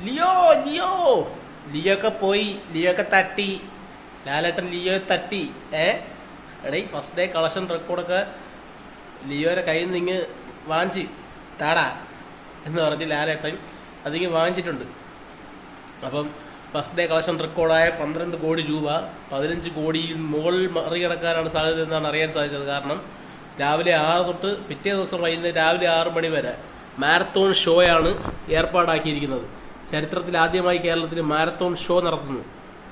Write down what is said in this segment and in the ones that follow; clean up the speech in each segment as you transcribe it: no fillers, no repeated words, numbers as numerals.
Leo Leo Leo ഒക്കെ പോയി, Leo ഒക്കെ തട്ടി, ലാലേട്ടൻ ലിയോ തട്ടി. എടേ ഫസ്റ്റ് ഡേ കളക്ഷൻ റെക്കോർഡൊക്കെ ലിയോയുടെ കയ്യിൽ നിന്ന് ഇങ്ങ് വാങ്ങിച്ച് താടാ എന്ന് പറഞ്ഞ് ലാലേട്ടൻ അതിങ്ങ് വാങ്ങിച്ചിട്ടുണ്ട്. അപ്പം ഫസ്റ്റ് ഡേ കളക്ഷൻ റെക്കോർഡായ 12 കോടി രൂപ 15 കോടിയിൽ മുകളിൽ മറികടക്കാനാണ് സാധ്യത എന്നാണ് അറിയാൻ സാധിച്ചത്. കാരണം രാവിലെ 6 തൊട്ട് പിറ്റേ ദിവസം വൈകുന്നേരം രാവിലെ 6 മണി വരെ മാരത്തോൺ ഷോയാണ് ഏർപ്പാടാക്കിയിരിക്കുന്നത്. ചരിത്രത്തിൽ ആദ്യമായി കേരളത്തിൽ മാരത്തോൺ ഷോ നടത്തുന്നു.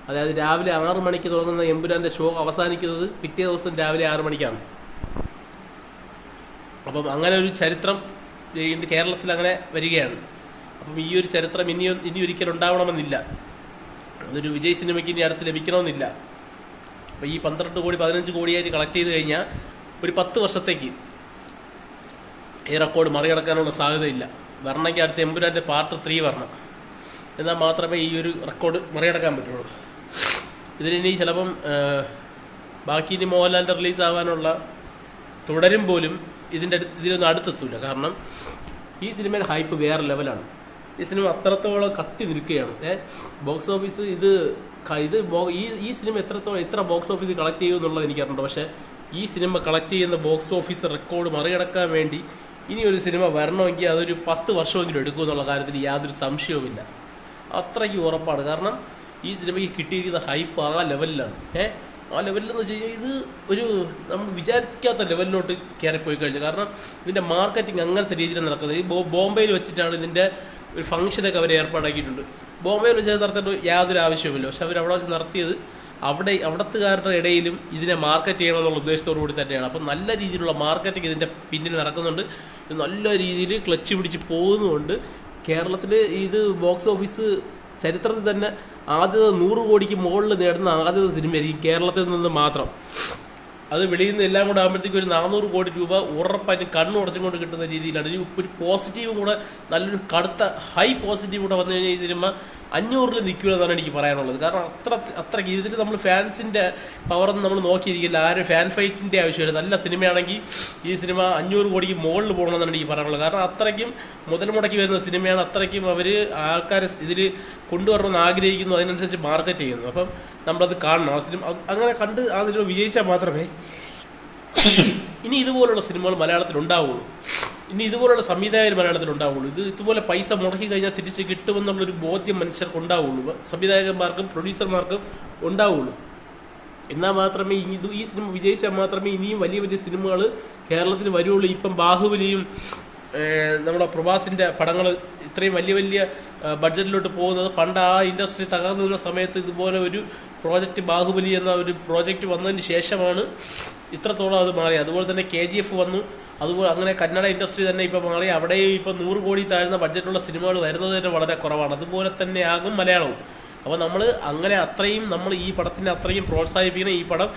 അതായത് രാവിലെ 6 മണിക്ക് തുടങ്ങുന്ന എമ്പുരാന്റെ ഷോ അവസാനിക്കുന്നത് പിറ്റേ ദിവസം രാവിലെ 6 മണിക്കാണ്. അപ്പം അങ്ങനെ ഒരു ചരിത്രം കേരളത്തിൽ അങ്ങനെ വരികയാണ്. അപ്പം ഈ ഒരു ചരിത്രം ഇനി ഒരിക്കലും ഉണ്ടാവണമെന്നില്ല. അതൊരു വിജയ് സിനിമയ്ക്ക് ഇനി അടുത്ത് ലഭിക്കണമെന്നില്ല. അപ്പം ഈ 12 കോടി 15 കോടിയായിട്ട് കളക്ട് ചെയ്ത് കഴിഞ്ഞാൽ ഒരു 10 വർഷത്തേക്ക് ഈ റെക്കോർഡ് മറികടക്കാനുള്ള സാധ്യതയില്ല. വരണമെങ്കിൽ അടുത്ത എമ്പുരാന്റെ പാർട്ട് 3 വരണം. എന്നാൽ മാത്രമേ ഈ ഒരു റെക്കോർഡ് മറികടക്കാൻ പറ്റുള്ളൂ. ഇതിനി ചിലപ്പം ബാക്കി ഇനി മോഹൻലാലിന്റെ റിലീസ് ആവാനുള്ള തുടരും പോലും ഇതിനൊന്നും അടുത്തെത്തൂല. കാരണം ഈ സിനിമയുടെ ഹൈപ്പ് വേറെ ലെവലാണ്. ഈ സിനിമ അത്രത്തോളം കത്തി നിൽക്കുകയാണ്. ബോക്സ് ഓഫീസ് ഈ സിനിമ എത്ര ബോക്സ് ഓഫീസ് കളക്ട് ചെയ്യും എന്നുള്ളത് എനിക്കറിയുന്നുണ്ട്. പക്ഷെ ഈ സിനിമ കളക്ട് ചെയ്യുന്ന ബോക്സ് ഓഫീസ് റെക്കോർഡ് മറികടക്കാൻ വേണ്ടി ഇനി ഒരു സിനിമ വരണമെങ്കിൽ അതൊരു 10 വർഷമെങ്കിലും എടുക്കും എന്നുള്ള കാര്യത്തിൽ യാതൊരു സംശയവുമില്ല. അത്രയ്ക്ക് ഉറപ്പാണ്. കാരണം ഈ സിനിമയ്ക്ക് കിട്ടിയിരിക്കുന്ന ഹൈപ്പ് ആ ലെവലിലാണ്. ആ ലെവലിലെന്ന് വെച്ച് കഴിഞ്ഞാൽ ഇത് ഒരു നമ്മൾ വിചാരിക്കാത്ത ലെവലിലോട്ട് കയറിപ്പോയി കഴിഞ്ഞു. കാരണം ഇതിന്റെ മാർക്കറ്റിംഗ് അങ്ങനത്തെ രീതിയിൽ നടക്കുന്നത്. ഈ ബോംബെയിൽ വെച്ചിട്ടാണ് ഇതിന്റെ ഒരു ഫംഗ്ഷനൊക്കെ അവർ ഏർപ്പാടാക്കിയിട്ടുണ്ട്. ബോംബെയിൽ വെച്ച് നടത്തേണ്ട യാതൊരു ആവശ്യവുമില്ല. പക്ഷെ അവർ അവിടെ വെച്ച് നടത്തിയത് അവിടത്തുകാരുടെ ഇടയിലും ഇതിനെ മാർക്കറ്റ് ചെയ്യണമെന്നുള്ള ഉദ്ദേശത്തോടു കൂടി തന്നെയാണ്. അപ്പം നല്ല രീതിയിലുള്ള മാർക്കറ്റിംഗ് ഇതിന്റെ പിന്നിൽ നടക്കുന്നുണ്ട്. നല്ല രീതിയിൽ ക്ലച്ച് പിടിച്ച് പോകുന്നുമുണ്ട്. കേരളത്തിൽ ഇത് ബോക്സ് ഓഫീസ് ചരിത്രത്തിൽ തന്നെ ആദ്യത്തെ 100 കോടിക്ക് മുകളിൽ നേടുന്ന ആദ്യത്തെ സിനിമയായിരിക്കും കേരളത്തിൽ നിന്ന് മാത്രം. അത് വെളിയിൽ നിന്ന് എല്ലാം കൂടെ ആകുമ്പോഴത്തേക്കും ഒരു 400 കോടി രൂപ ഉറപ്പായിട്ടും കണ്ണുടച്ചും കൊണ്ട് കിട്ടുന്ന രീതിയിലാണ്. ഒരു പോസിറ്റീവും കൂടെ, നല്ലൊരു കടുത്ത ഹൈ പോസിറ്റീവ് കൂടെ വന്നു കഴിഞ്ഞാൽ ഈ സിനിമ 500-ൽ നിൽക്കുമെന്നാണ് എനിക്ക് പറയാനുള്ളത്. കാരണം അത്രയ്ക്ക് ഇതിൽ നമ്മൾ ഫാൻസിന്റെ പവറൊന്നും നമ്മൾ നോക്കിയിരിക്കില്ല. ആരും ഫാൻ ഫൈറ്റിന്റെ ആവശ്യമില്ല. നല്ല സിനിമയാണെങ്കിൽ ഈ സിനിമ 500 കോടിക്ക് മുകളിൽ പോകണമെന്നാണ് എനിക്ക് പറയാനുള്ളത്. കാരണം അത്രയ്ക്കും മുതൽ മുടക്കി വരുന്ന സിനിമയാണ്. അത്രയ്ക്കും അവർ ആൾക്കാരെ ഇതിൽ കൊണ്ടുവരണമെന്ന് ആഗ്രഹിക്കുന്നു. അതിനനുസരിച്ച് മാർക്കറ്റ് ചെയ്യുന്നു. അപ്പം നമ്മളത് കാണണം. ആ സിനിമ അങ്ങനെ കണ്ട് ആ സിനിമ വിജയിച്ചാൽ മാത്രമേ ഇനി ഇതുപോലുള്ള സിനിമകൾ മലയാളത്തിൽ ഉണ്ടാവുള്ളൂ. ഇനി ഇതുപോലുള്ള സംവിധായകർ മലയാളത്തിൽ ഉണ്ടാവുള്ളൂ. ഇതുപോലെ പൈസ മുടക്കി കഴിഞ്ഞാൽ തിരിച്ച് കിട്ടുമെന്നുള്ളൊരു ബോധ്യം മനുഷ്യർക്ക് ഉണ്ടാവുള്ളൂ. സംവിധായകന്മാർക്കും പ്രൊഡ്യൂസർമാർക്കും ഉണ്ടാവുള്ളൂ. എന്നാൽ മാത്രമേ ഈ സിനിമ വിജയിച്ചാൽ മാത്രമേ ഇനിയും വലിയ വലിയ സിനിമകൾ കേരളത്തിൽ വരുള്ളൂ. ഇപ്പം ബാഹുബലിയും നമ്മുടെ പ്രഭാസിന്റെ പടങ്ങൾ ഇത്രയും വലിയ വലിയ ബഡ്ജറ്റിലോട്ട് പോകുന്നത് പണ്ട് ആ ഇൻഡസ്ട്രി തകർന്നു നിന്ന സമയത്ത് ഇതുപോലെ ഒരു പ്രോജക്റ്റ് ബാഹുബലി എന്ന ഒരു പ്രോജക്റ്റ് വന്നതിന് ശേഷമാണ് ഇത്രത്തോളം അത് മാറി. അതുപോലെ തന്നെ KGF വന്നു. അതുപോലെ അങ്ങനെ കന്നഡ ഇൻഡസ്ട്രി തന്നെ ഇപ്പം മാറി. അവിടെയും ഇപ്പം 100 കോടി താഴ്ന്ന ബഡ്ജറ്റുള്ള സിനിമകൾ വരുന്നത് തന്നെ വളരെ കുറവാണ്. അതുപോലെ തന്നെ ആകും മലയാളവും. അപ്പോൾ നമ്മൾ അങ്ങനെ നമ്മൾ ഈ പടത്തിനെ അത്രയും പ്രോത്സാഹിപ്പിക്കണം. ഈ പടം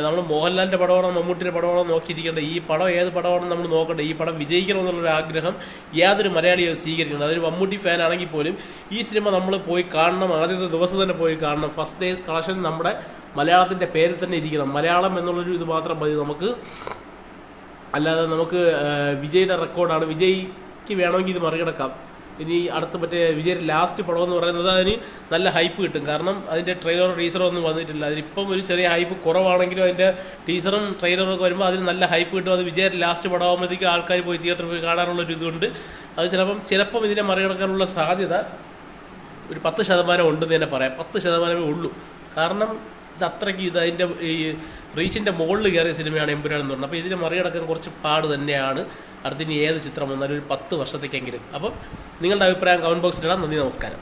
നമ്മൾ മോഹൻലാലിന്റെ പടമാണോ മമ്മൂട്ടിന്റെ പടമാണോ നോക്കിയിരിക്കേണ്ടത്. ഈ പടം ഏത് പടമാണെന്ന് നമ്മൾ നോക്കണ്ടേ. ഈ പടം വിജയിക്കണം എന്നുള്ളൊരു ആഗ്രഹം യാതൊരു മലയാളിയും സ്വീകരിക്കണം. അതൊരു മമ്മൂട്ടി ഫാൻ ആണെങ്കിൽ പോലും ഈ സിനിമ നമ്മൾ പോയി കാണണം. ആദ്യത്തെ ദിവസം തന്നെ പോയി കാണണം. ഫസ്റ്റ് ഡേ കളക്ഷൻ നമ്മുടെ മലയാളത്തിന്റെ പേരിൽ തന്നെ ഇരിക്കണം. മലയാളം എന്നുള്ളൊരു ഇത് മാത്രം മതി നമുക്ക്. അല്ലാതെ നമുക്ക് വിജയുടെ റെക്കോർഡാണ്. വിജയ്ക്ക് വേണമെങ്കിൽ ഇത് മറികടക്കാം. ഇനി അടുത്ത വിജയ് ലാസ്റ്റ് പടം എന്ന് പറയുന്നത് അതിന് നല്ല ഹൈപ്പ് കിട്ടും. കാരണം അതിന്റെ ട്രെയിലറോ ടീസറോ ഒന്നും വന്നിട്ടില്ല. അതിനിപ്പം ഒരു ചെറിയ ഹൈപ്പ് കുറവാണെങ്കിലും അതിന്റെ ടീസറും ട്രെയിലറും ഒക്കെ വരുമ്പോൾ അതിന് നല്ല ഹൈപ്പ് കിട്ടും. അത് വിജയ് ലാസ്റ്റ് പടമാകുമ്പോഴത്തേക്കും ആൾക്കാർ പോയി തിയേറ്ററിൽ പോയി കാണാനുള്ള ഒരു ഇതുകൊണ്ട് അത് ചിലപ്പം ഇതിനെ മറികടക്കാനുള്ള സാധ്യത ഒരു 10% ഉണ്ടെന്ന് തന്നെ പറയാം. 10% ഉള്ളൂ. കാരണം ഇത് അത്രയ്ക്ക് അതിന്റെ ഈ റീച്ചിന്റെ മുകളിൽ കയറിയ സിനിമയാണ് എമ്പുരാൻ എന്ന് പറഞ്ഞത്. അപ്പോൾ ഇതിനെ മറികടക്കാൻ കുറച്ച് പാട് തന്നെയാണ്. അടുത്തിനി ഏത് ചിത്രം വന്നാലും ഒരു 10 വർഷത്തേക്കെങ്കിലും. അപ്പം നിങ്ങളുടെ അഭിപ്രായം കമന്റ് ബോക്സിലിടാം. നന്ദി, നമസ്കാരം.